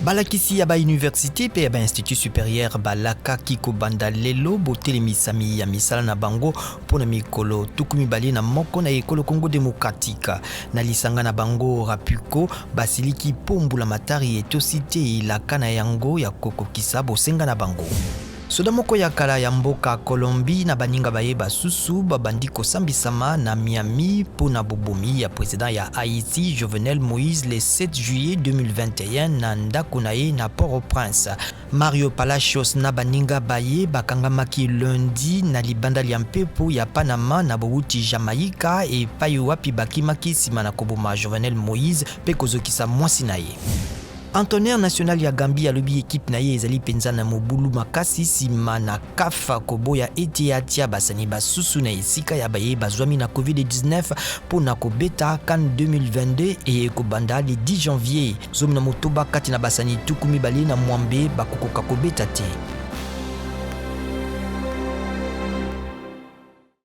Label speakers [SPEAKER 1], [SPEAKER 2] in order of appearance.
[SPEAKER 1] balakisi ya ba université pe ya ba institut supérieur balaka kiko banda lelo botelemisami ya misala na bango pona mikolo tukumi bali na moko na ekolo Congo démocratique na lisanga na bango rapuko basiliki pombula matari etosite ilaka na yango ya kokokisa bosenga na bango. Soda moko ya kala ya mboka Colombie na baninga bayeba susu babandi kosambisama na Miami pona bobomi ya président ya Haïti Jovenel Moïse le 7 juillet 2021 na ndako na ye na Port-au-Prince. Mario Palacios na baninga baye bakangamaki lundi na libanda ya mpepo ya Panama na bouti Jamaïca e payo wapi bakimaki sima na koboma Jovenel Moïse pe kozokisa mwasi na ye. Antonnerre national ya Gambie alobi équipe na ye ezali penza na mobulu makasi sima na kafa koboya ete atia basani basusu na esika ya baye bazwami na COVID-19 pona kobeta CAN 2022 e kobanda le 10 janvier zomi na motoba kati na basani tukumi bali na mwambe bakokoka kobeta te.